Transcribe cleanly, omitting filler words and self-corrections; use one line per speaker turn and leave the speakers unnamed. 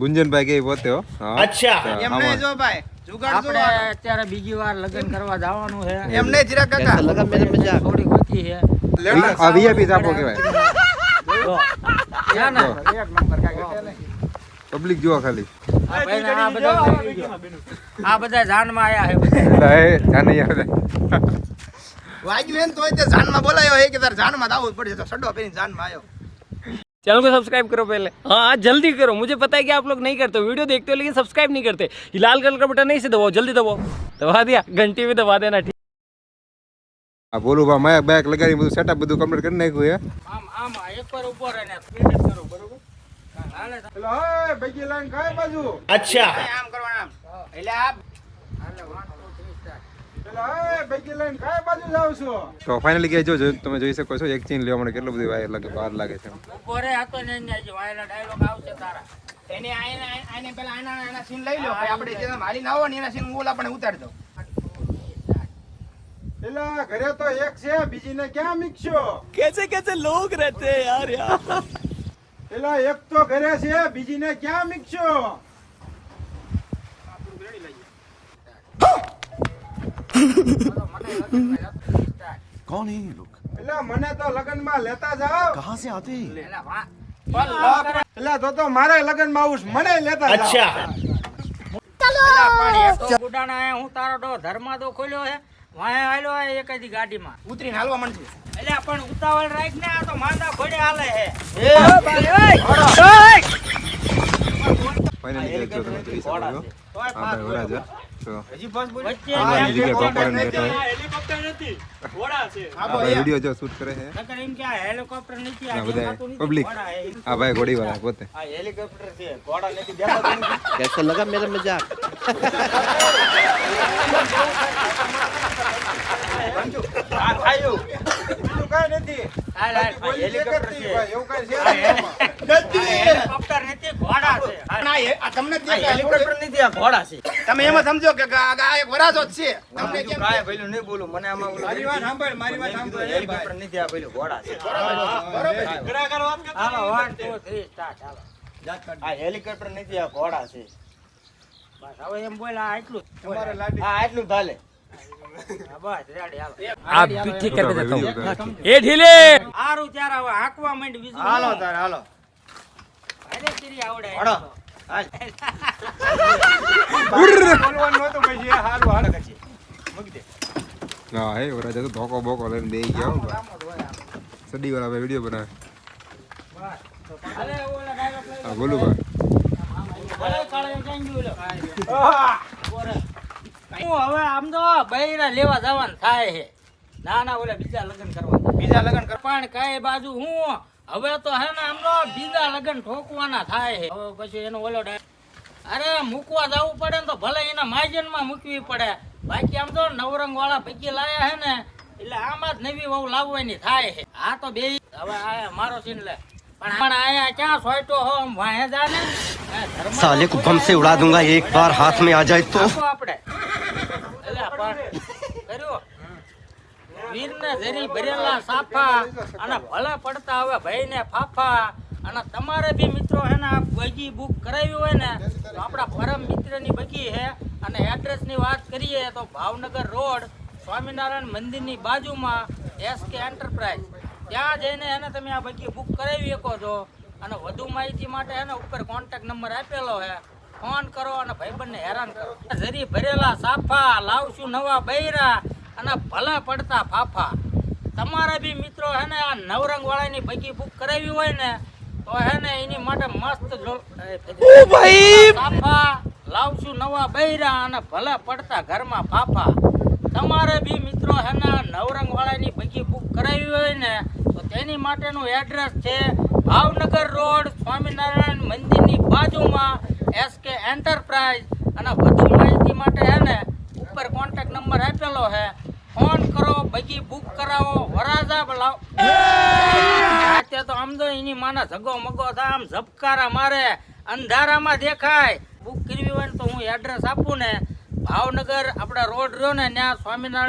ગુંજનભાઈ કે પોતે હો. હા
અચ્છા
એમને જો ભાઈ
આપણે અત્યારે બીજી વાર લગ્ન કરવા જવાનું છે.
એમને જીરા કાકા
લગન મેરે મજાક થોડી ગોતી છે.
આ વીઆઈપી આપો કહેવાય.
ક્યાં ના
એક નંબર કાકા
પબ્લિક જુઓ ખાલી.
આ બધા જાનમાં આયા છે.
એટલે એ જાને આવે.
વાગ્યું એમ તોય તે જાનમાં બોલાયો હે કે તાર જાનમાં દાવું પડશે તો સડો પેરી જાનમાં આવ્યો।
चैनल को सब्सक्राइब करो पहले, हाँ जल्दी करो। मुझे पता है कि आप लोग नहीं करते, वीडियो देखते हो लेकिन सब्सक्राइब नहीं करते। ये लाल कलर का बटन नहीं से दबाओ, जल्दी दबाओ। दबा दिया, घंटी में दबा देना। ठीक
આ બોલું બા માયા બેક લગાડી બધું સેટઅપ બધું કમ્પ્લીટ કરી નાખ્યું હે.
આમ આમ એક પર ઉપર અને સ્પીડ કરો બરોબર. હાલે
હેલો એ બગી લાઈન કાય બાજુ.
અચ્છા
આમ કરવાના એટલે આ
હાલે 1 2 3 સ્ટાર્ટ.
હેલો એ બગી લાઈન કાય બાજુ જાવ છો. તો ફાઇનલી કે જો તમે જોઈ શકો છો એક ચીન લેવા માટે કેટલું બધું વાયર લાગે બહાર લાગે છે.
ઉપર હતો ને અહીંયા જે વાયલા ડાયલોગ આવશે તારા.
એને આને પેલા આના સીન લઈ લો ભાઈ આપણે જે મારી ના આવો ને એના સીન ઓલા પણ ઉતારી દો।
એલા ઘરે તો એક છે બીજીને ક્યાં મિક્સો?
कैसे कैसे लोग रहते हैं यार यार।
એલા એક તો ઘરે છે બીજીને ક્યાં મિક્સો?
कौन है ये लोग?
એલા મને તો લગનમાં લેતા જાવ।
कहाँ से आते हैं?
એલા વા
એલા તો મારે લગનમાં આવું છે, મને લેતા જાવ।
અચ્છા
એલા પણ એ તો ગુડાણા હે, હું તારો તો ધર્મા તો ખોલ્યો હે વાય આલ્યો હે એકાદી ગાડીમાં
ઉતરીને હાલવા માંડશે।
એટલે પણ ઉતાવળ રાખ ને આ તો માંદા ઘોડે હાલે હે
ફાઇનલી કે જો તમે જોઈ શકો છો આ ભાઈ વરાજા તો
હજી બસ બોલ
વચ્ચે
આ ભાઈ જગ્યાએ પ્રોપર બેઠા છે
हेलीकॉप्टर नहीं घोड़ा से।
આ ભાઈ વિડિયો જો શૂટ કરે છે
નકર એમ કે આ હેલિકોપ્ટર નથી
આ
આ
બધા
દેખાતું નથી,
પબ્લિક
ઘોડા હે.
આ ભાઈ ઘોડી વાળા પોતે
આ હેલિકોપ્ટર છે ઘોડા નથી દેખાતું નથી।
कैसा लगा मेरा मजाक?
આ થાયું
બીજું કાંઈ નથી
હાલ, હાલ,
આ હેલિકોપ્ટર છે
ભાઈ એવું કાંઈ છે
આ
નહીં
હેલિકોપ્ટર નથી ઘોડા છે હાલ.
ના આ તમને જ
આ
દેખાય
હેલિકોપ્ટર નથી આ ઘોડા છે
તમે એમાં સમજો કે આ એક વરાજો જ છે તમને કેમ
કાય ભઈલું નહીં બોલું મને આમાં ઓલું
મારી વાત સાંભળ મારી વાત સાંભળ
હેલિકોપ્ટર નથી આ ભઈલું ઘોડા છે હાલો 1 2 3 સ્ટાર્ટ હાલો
આ હેલિકોપ્ટર નથી આ ઘોડા છે।
બસ હવે એમ બોલ આ આટલું જ બોલ.
તમારે લાડી
આ આટલું ચાલે।
હા, બસ રેડી હાલો
आप ठीक करके देता हूँ।
વિડિયો
ए ढीले
આરું ત્યારે હવે હાંકવા માંડ બીજું
હાલો તાર હાલો
અરે તેરી આવડે
હાલો હાલ
બોલવાનું નહોતું પછી એ હારું હાલ
પછી મૂકી દે।
હા હે વરાજા તો ધોકો બોકો લઈને બેહી ગયા હો ભાઈ સડી વાળા ભાઈ વિડિયો બનાવે
અરે ઓલા ડાયલોગ લઈ
હા બોલું ભાઈ
અરે કાળે ક્યાં ગયું લો હું હવે આમ તો બૈરા લેવા જવાનું થાય છે ના ના ઓલા બીજા લગ્ન કરવા
બીજા લગન કર
પણ કઈ બાજુ હું હવે તો હે ને આમ તો બીજા લગ્ન ઠોકવાના થાય છે હવે પછી એનો ઓલો અરે મૂકવા જવું પડે ને તો ભલે એના માજન માં મૂકવી પડે બાકી આમ તો નવરંગ વાળા પૈકી લાયા હે ને એટલે આમાં જ નવી વહુ લાવવાની થાય છે આ તો બે હવે આ મારો સીન લે પણ આયા ક્યાં સોયટો હો આમ વાહે જાને
साले को बम से उड़ा दूंगा एक बार हाथ में आ जाए तो।
આપણે એટલે પણ કર્યો વીરને જરી ભરેલા સાફા અને ભલે પડતા હવે ભાઈને ફાફા અને તમારે બી મિત્રો હે ને આ બગી બુક કરાવી હોય ને તો આપણા પરમ મિત્રની બગી છે અને એડ્રેસની વાત કરીએ તો ભાવનગર રોડ સ્વામિનારાયણ મંદિરની બાજુમાં એસકે એન્ટરપ્રાઇઝ ત્યાં જઈને એને તમે આ બગી બુક કરાવી શકો છો અને વધુ માહિતી માટે એને ઉપર કોન્ટેક્ટ નંબર આપેલો છે ફોન કરો અને ભાઈબંધને હેરાન કરો જરી ભરેલા સાફા લાવશું નવા બૈરા અને ભલે પડતા ફાફા તમારા બી મિત્રો હે ને આ નવરંગ વાળાની બગી બુક કરાવી હોય ને તો હે ને એની માટે મસ્ત સાફા લાવશું નવા બૈરા અને ભલે પડતા ઘરમાં ફાફા તમારે બી મિત્રો હે ને નવરંગ વાળાની બગી બુક કરાવી હોય ને તો તેની માટેનું એડ્રેસ છે ભાવનગર રોડ સ્વામિનારાયણ મંદિરની બાજુમાં એસકે એન્ટરપ્રાઇઝ અને વધુ માહિતી માટે હે ને ઉપર કોન્ટેક્ટ નંબર આપેલો છે ફોન કરો બગી બુક કરાવો વરાજા બોલાવો અત્યારે તો આમ તો એની માના જગો મગો થાય આમ ઝબકારા મારે અંધારામાં દેખાય બુક કરવી હોય ને તો હું એડ્રેસ આપું ને ભાવનગર આપણા રોડ રહ્યો ને ત્યાં સ્વામિનારાયણ